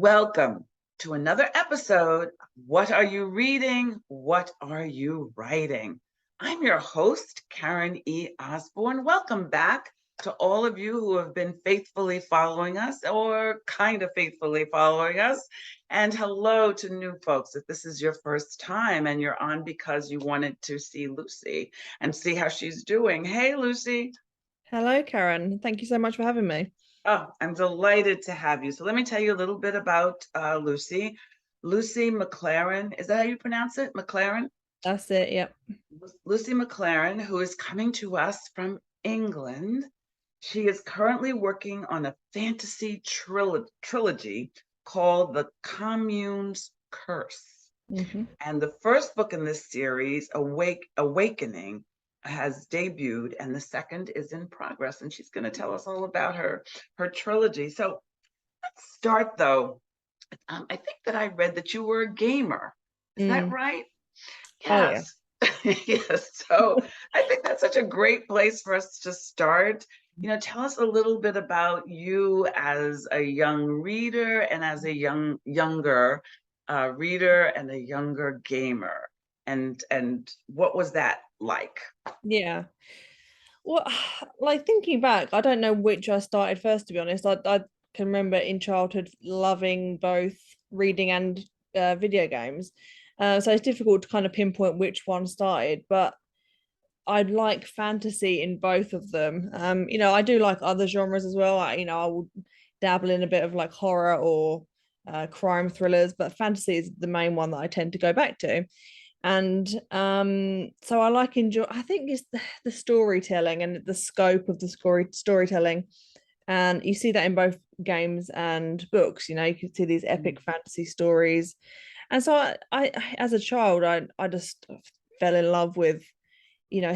Welcome to another episode of What Are You Reading? What Are You Writing? I'm your host, Karen E. Osborne. Welcome back to all of you who have been faithfully following us or kind of faithfully following us. And hello to new folks. If this is your first time and you're on because you wanted to see Lucy and see how she's doing. Hey, Lucy. Hello, Karen. Thank you so much for having me. Oh, I'm delighted to have you. So let me tell you a little bit about Lucy. Lucy McLaren, is that how you pronounce it? McLaren? That's it. Yep. Lucy McLaren, who is coming to us from England. She is currently working on a fantasy trilogy called The Commune's Curse. hmm And the first book in this series, Awakening, has debuted, and the second is in progress. And she's going to tell us all about her trilogy. So let's start though. I think that I read that you were a gamer. Is that Mm. right? Oh yeah. Yes. Yes. So I think that's such a great place for us to start. Tell us a little bit about you as a young reader and as a younger reader and a younger gamer. And what was that like? Yeah. Well, like thinking back, I don't know which I started first, to be honest. I can remember in childhood loving both reading and video games. So it's difficult to kind of pinpoint which one started, but I like fantasy in both of them. I do like other genres as well. I will dabble in a bit of like horror or crime thrillers, but fantasy is the main one that I tend to go back to. And so I like enjoy. I think it's the storytelling and the scope of the storytelling, and you see that in both games and books. You can see these epic fantasy stories, and so I as a child, I just fell in love with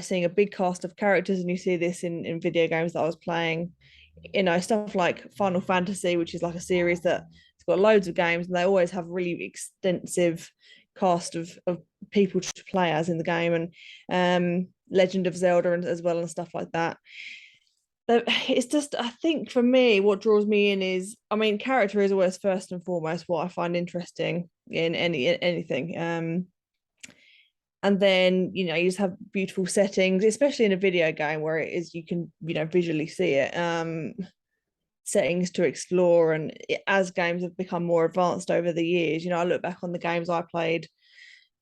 seeing a big cast of characters, and you see this in video games that I was playing, stuff like Final Fantasy, which is like a series that it's got loads of games, and they always have really extensive cast of people to play as in the game, and Legend of Zelda and as well and stuff like that. But it's just, I think for me, what draws me in is, I mean, character is always first and foremost what I find interesting in anything. And then you just have beautiful settings, especially in a video game where it is you can visually see it, settings to explore. And as games have become more advanced over the years, I look back on the games I played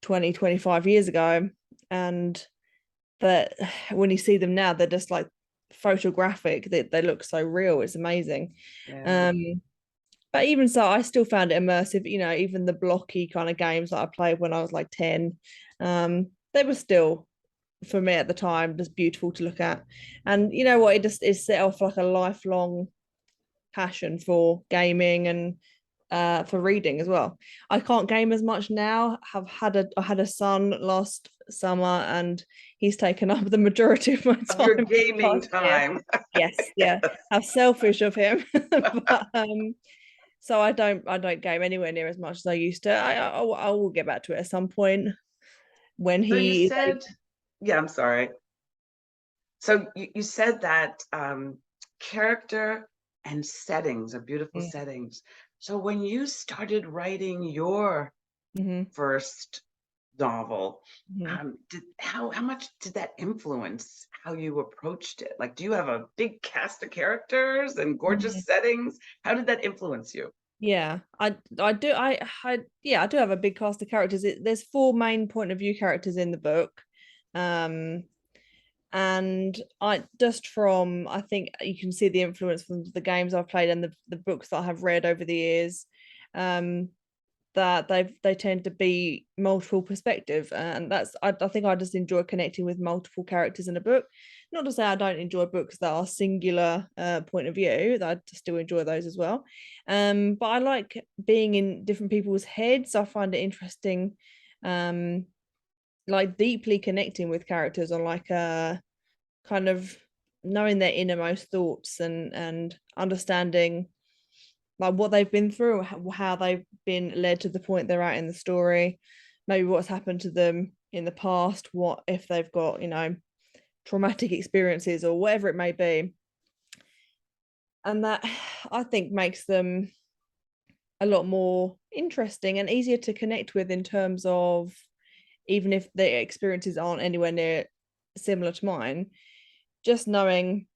20-25 years ago, and that when you see them now, they're just like photographic, they look so real. It's amazing. Yeah. um but even so, I still found it immersive. Even the blocky kind of games that I played when I was like 10, they were still, for me at the time, just beautiful to look at. And you know what? It set off like a lifelong passion for gaming and for reading as well. I can't game as much now. I had a son last summer, and he's taken up the majority of my Of your time for the gaming past year. time. Yes, yeah. How selfish of him. But so I don't game anywhere near as much as I used to. I will get back to it at some point when So you he is said, yeah, I'm sorry. So you said that character and settings are beautiful able. settings. So when you started writing your Mm-hmm. first novel, Mm-hmm. how much did that influence how you approached it? Like, do you have a big cast of characters and Mm-hmm. gorgeous settings? How did that influence you? Yeah, I do yeah, I do have a big cast of characters. There's four main point of view characters in the book. Um and I just from I think you can see the influence from the games I've played and the books that I have read over the years. Um that they tend to be multiple perspective, and I think I just enjoy connecting with multiple characters in a book. Not to say I don't enjoy books that are singular point of view, that I still enjoy those as well. But I like being in different people's heads. I find it interesting, um like deeply connecting with characters on like a kind of knowing their innermost thoughts, and understanding like what they've been through, how they've been led to the point they're at in the story, maybe what's happened to them in the past, what if they've got traumatic experiences or whatever it may be. And that I think makes them a lot more interesting and easier to connect with, in terms of, even if their experiences aren't anywhere near similar to mine, just knowing,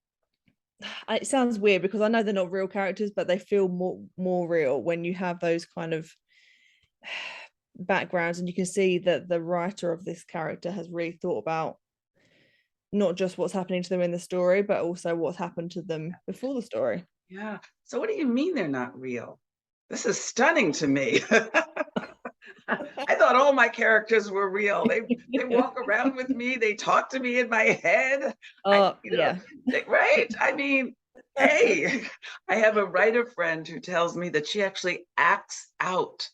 it sounds weird because I know they're not real characters, but they feel more real when you have those kind of backgrounds, and you can see that the writer of this character has really thought about not just what's happening to them in the story, but also what's happened to them before the story. Yeah. So what do you mean they're not real? This is stunning to me. I thought all my characters were real. They walk around with me. They talk to me in my head. Oh, yeah. Right? I mean, hey, I have a writer friend who tells me that she actually acts out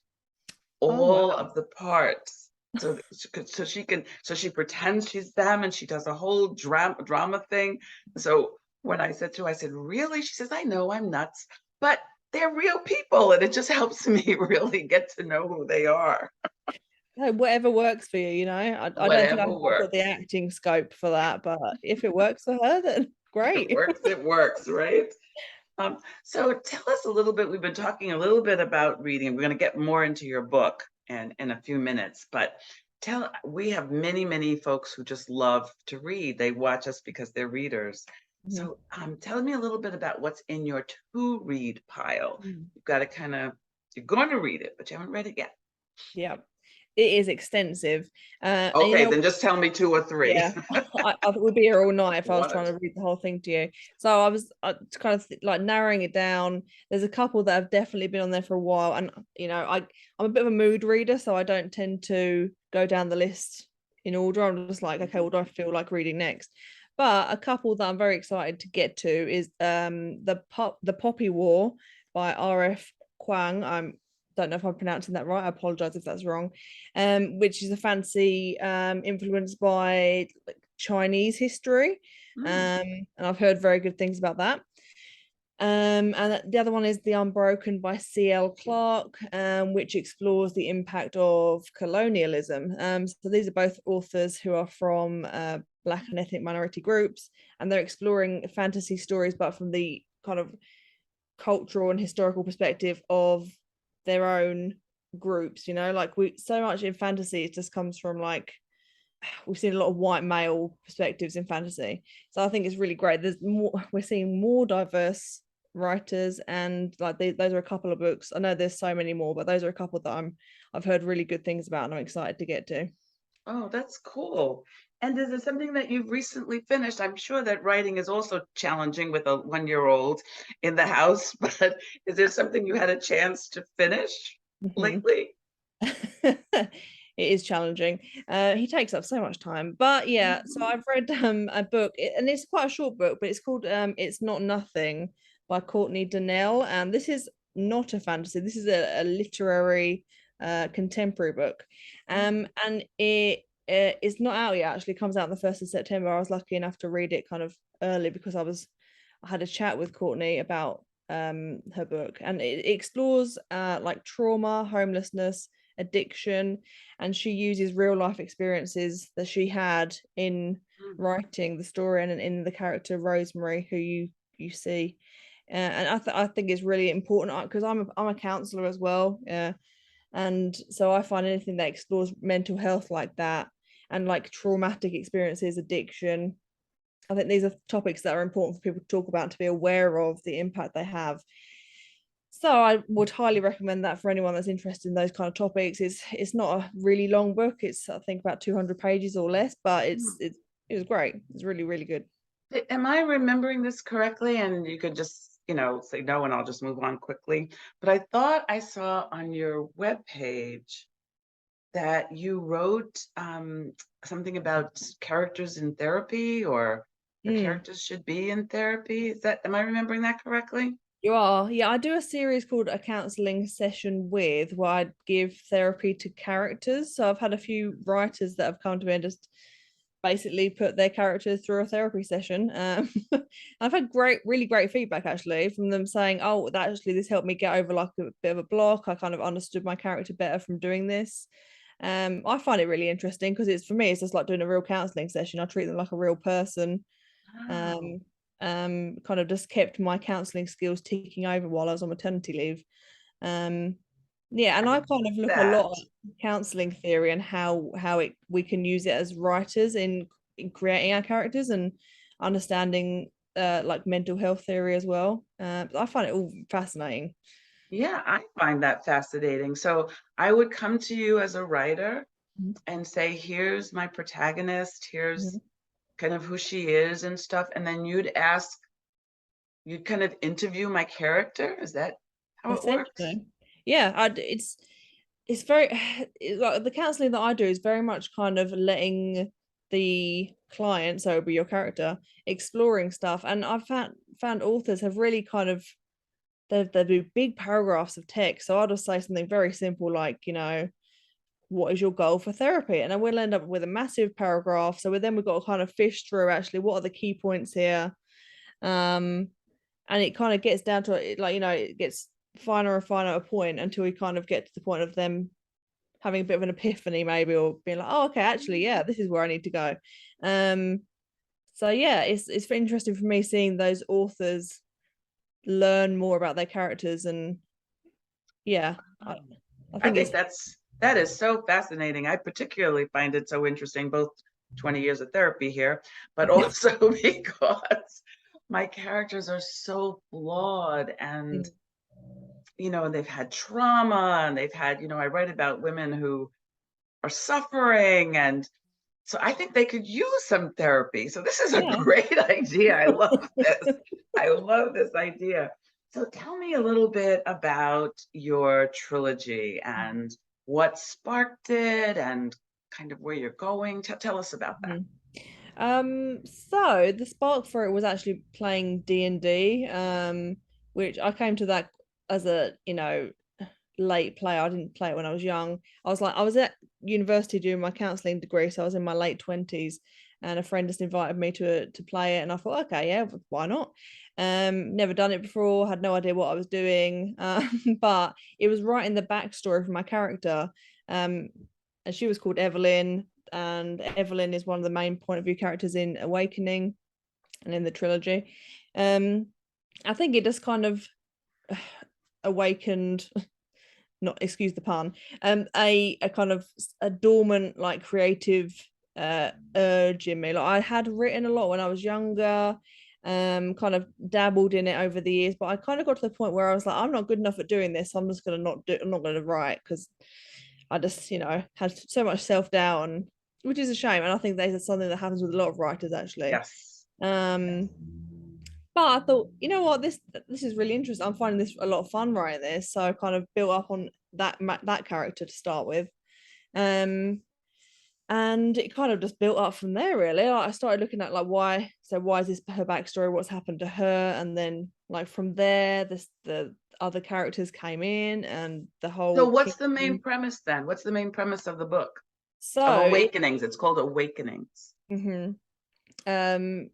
Oh, all wow. of the parts. So she pretends she's them and she does a whole drama thing. So when I said to her, I said, really? She says, I know I'm nuts, but they're real people and it just helps me really get to know who they are. No, whatever works for you, you know. I don't think I've Whatever got the works. acting scope for that, but if it works for her, then great. It works, right? So tell us a little bit. We've been talking a little bit about reading. We're going to get more into your book in a few minutes, but we have many, many folks who just love to read. They watch us because they're readers. Mhm. So tell me a little bit about what's in your to read pile. You've got to you're going to read it, but you haven't read it yet. Yeah, it is extensive. And Okay, then just tell me two or three. yeah, I would be here all night if I was One or trying two. to read the whole thing to you. So I was kind of like narrowing it down. There's a couple that have definitely been on there for a while, and I'm a bit of a mood reader, so I don't tend to go down the list in order. I'm just like, okay, what do I feel like reading next? But a couple that I'm very excited to get to is the Poppy War by R.F. Kuang. I don't know if I'm pronouncing that right. I apologize if that's wrong. Which is a fantasy influenced by like Chinese history. Mm. And I've heard very good things about that. And the other one is The Unbroken by C.L. Clarke, which explores the impact of colonialism. So these are both authors who are from Black and ethnic minority groups, and they're exploring fantasy stories, but from the kind of cultural and historical perspective of their own groups. Like, we so much in fantasy, it just comes from, like, we've seen a lot of white male perspectives in fantasy, so I think it's really great. We're seeing more diverse writers, and like those are a couple of books. I know there's so many more, but those are a couple that I've heard really good things about, and I'm excited to get to. Oh, that's cool. And is it something that you've recently finished? I'm sure that writing is also challenging with a 1-year-old in the house, but is there something you had a chance to finish Mhm. lately? It is challenging. He takes up so much time. But yeah, so Mhm. I've read a book, and it's quite a short book, but it's called It's Not Nothing by Courtney Donnell. And this is not a fantasy. This is a literary contemporary book. And it is not out yet. Actually, it comes out on the 1st of September. I was lucky enough to read it kind of early because I had a chat with Courtney about her book, and it explores like trauma, homelessness, addiction, and she uses real life experiences that she had in Mm. writing the story, and in the character Rosemary, who you see. And I think it's really important because I'm a counselor as well, and so I find anything that explores mental health like that, and like traumatic experiences, addiction, I think these are topics that are important for people to talk about, to be aware of the impact they have. So I would highly recommend that for anyone that's interested in those kind of topics. It's not a really long book. It's, I think, about 200 pages or less, but Mm. it was great. It's really, really good. Am I remembering this correctly? And you could just, say no, and I'll just move on quickly. But I thought I saw on your webpage that you wrote something about characters in therapy, or the Mm. characters should be in therapy. Am I remembering that correctly? You are. Yeah, I do a series called A Counselling Session With, where I give therapy to characters. So I've had a few writers that have come to me and just basically put their characters through a therapy session. I've had really great feedback actually from them saying, "Oh, that actually this helped me get over like a bit of a block. I kind of understood my character better from doing this." I find it really interesting because it's, for me, it's just like doing a real counselling session. I treat them like a real person. Wow. Um, kind of just kept my counselling skills ticking over while I was on maternity leave. Yeah, and I kind of look a That. lot at counseling theory and how it we can use it as writers in creating our characters and understanding like mental health theory as well. I find it all fascinating. Yeah, I find that fascinating. So I would come to you as a writer Mhm. and say, here's my protagonist, here's Mhm. kind of who she is and stuff. And then you'd kind of interview my character. Is that how it works? Essentially, yeah, it's very like the counseling that I do is very much kind of letting the client, so it'll be your character, exploring stuff. And I've found authors have really kind of they do big paragraphs of text. So I'll just say something very simple like, what is your goal for therapy? And then we'll end up with a massive paragraph. So then we've got to kind of fish through actually what are the key points here. Um, and it kind of gets down to it, like, it gets finer and finer at a point until we kind of get to the point of them having a bit of an epiphany maybe, or being like, oh, okay, actually, yeah, this is where I need to go. Um, so yeah, it's interesting for me seeing those authors learn more about their characters. And yeah, I I think think it's that is so fascinating. I particularly find it so interesting, both 20 years of therapy here, but also because my characters are so flawed and they've had trauma and they've had, I write about women who are suffering, and so I think they could use some therapy. So this is a yeah. great idea. I love this. I love this idea. So tell me a little bit about your trilogy and what sparked it and kind of where you're going. Tell us about that. Mhm. So the spark for it was actually playing D&D, which I came to that as a, late player. I didn't play it when I was young. I was at university doing my counselling degree, so I was in my late 20s, and a friend just invited me to play it, and I thought, okay, yeah, why not? Never done it before, had no idea what I was doing, but it was right in the backstory for my character. Um, and she was called Evelyn, and Evelyn is one of the main point of view characters in Awakening and in the trilogy. I think it just kind of awakened, not, excuse the pun, a kind of a dormant, like, creative urge in me. Like, I had written a lot when I was younger, kind of dabbled in it over the years, but I kind of got to the point where I was like, I'm not good enough at doing this, so I'm just gonna not do I'm not gonna write, because I just, had so much self-doubt, and which is a shame. And I think that's something that happens with a lot of writers, actually. Yes. um but I thought, what, this is really interesting. I'm finding this a lot of fun writing this, so I kind of built up on that character to start with. um and it kind of just built up from there, really. Like, I started looking at, like, why is this her backstory, what's happened to her, and then, like, from there the other characters came in, and the So whole what's the main kingdom. premise then? What's the main premise of the book? Of So it Awakenings. It's called Awakenings. mhm. um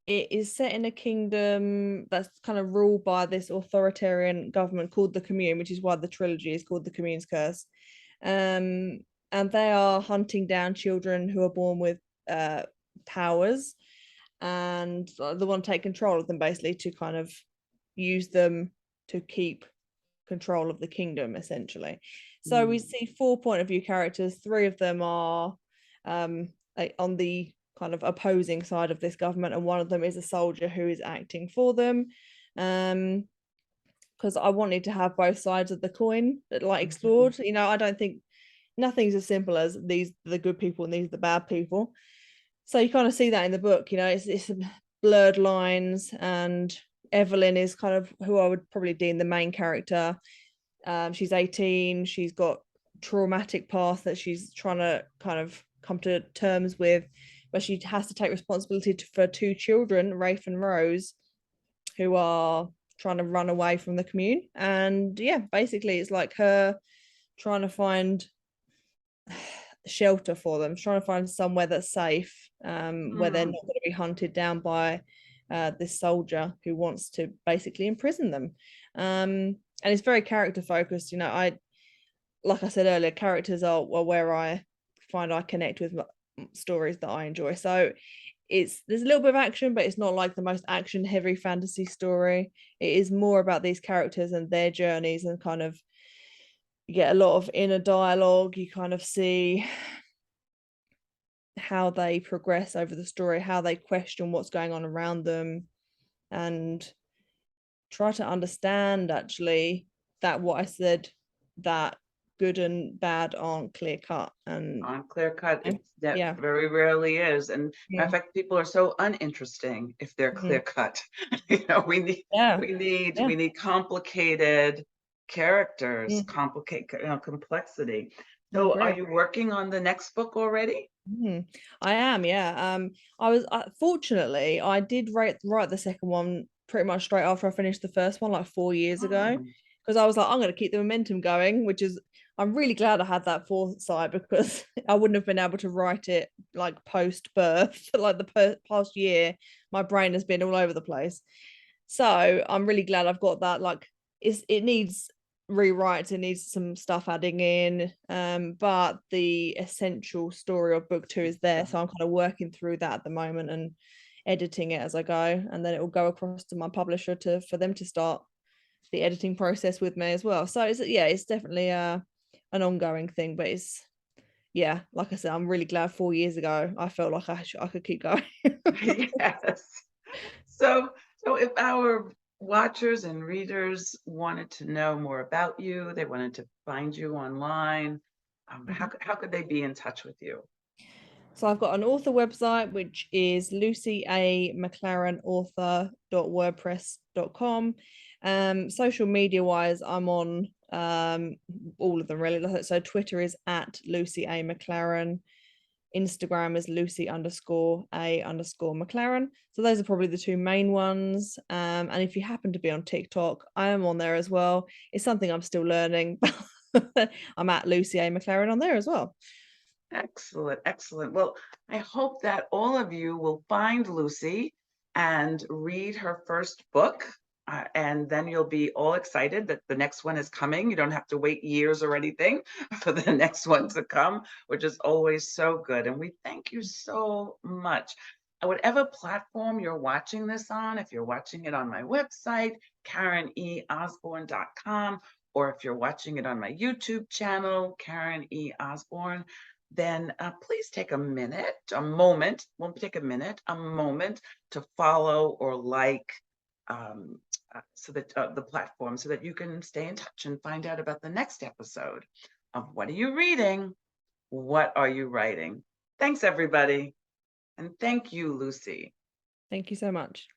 it is set in a kingdom that's kind of ruled by this authoritarian government called the Commune, which is why the trilogy is called the Commune's Curse. Um, and they are hunting down children who are born with uh, powers, and they want to take control of them, basically, to kind of use them to keep control of the kingdom, essentially. So we Mm. see four point of view characters. Three of them are on the kind of opposing side of this government, and one of them is a soldier who is acting for them. Because I wanted to have both sides of the coin that, like, Mhm. explored. I don't think nothing's as simple as these are the good people and these are the bad people. So you kind of see that in the book. It's blurred lines, and Evelyn is kind of who I would probably deem the main character. She's 18. She's got traumatic past that she's trying to kind of come to terms with, but she has to take responsibility for two children, Rafe and Rose, who are trying to run away from the commune. And yeah, basically it's like her trying to find shelter for them, trying to find somewhere that's safe, where they're not Mm. going to be hunted down by this soldier who wants to basically imprison them. And it's very character focused. Like I said earlier, characters are where I find I connect with stories that I enjoy. So there's a little bit of action, but it's not like the most action heavy fantasy story. It is more about these characters and their journeys, and kind of you get a lot of inner dialogue. You kind of see how they progress over the story, how they question what's going on around them, and try to understand actually that what I said, that good and bad aren't clear cut. And On clear cut, that yeah, very rarely is. And matter yeah, of fact, people are so uninteresting if they're mhm, clear cut. You know, yeah, yeah, we need complicated characters, mm, complexity. I So are agree. you working on the next book already? I am, yeah. I was fortunately I did write the second one pretty much straight after I finished the first one, like 4 years ago, Oh, because I was like, I'm going to keep the momentum going, which is I'm really glad I had that foresight because I wouldn't have been able to write it like post birth, like the past year. My brain has been all over the place, so I'm really glad I've got that. Like, it needs rewrites, it needs some stuff adding in, but the essential story of book two is there, so I'm kind of working through that at the moment and editing it as I go, and then it will go across to my publisher for them to start the editing process with me as well. So it's definitely an ongoing thing, but it's yeah, like I said, I'm really glad 4 years ago I felt like I could keep going. yes. So, so if our watchers and readers wanted to know more about you, they wanted to find you online, how could they be in touch with you? So I've got an author website, which is lucyamclarenauthor.wordpress.com. Social media wise, I'm on all of them really. So Twitter is at Lucy A. McLaren. Instagram is Lucy_A_McLaren. So those are probably the two main ones. And if you happen to be on TikTok, I am on there as well. It's something I'm still learning. I'm at Lucy A. McLaren on there as well. Excellent, excellent. Well, I hope that all of you will find Lucy and read her first book. And then you'll be all excited that the next one is coming. You don't have to wait years or anything for the next one to come, which is always so good. And we thank you so much. Whatever platform you're watching this on, if you're watching it on my website, KarenEOsborne.com, or if you're watching it on my YouTube channel, Karen E. Osborne, then please take a minute, a moment, won't take a minute, a moment to follow or like so that the platform so that you can stay in touch and find out about the next episode of What Are You Reading? What Are You Writing? Thanks, everybody. And thank you, Lucy. Thank you so much.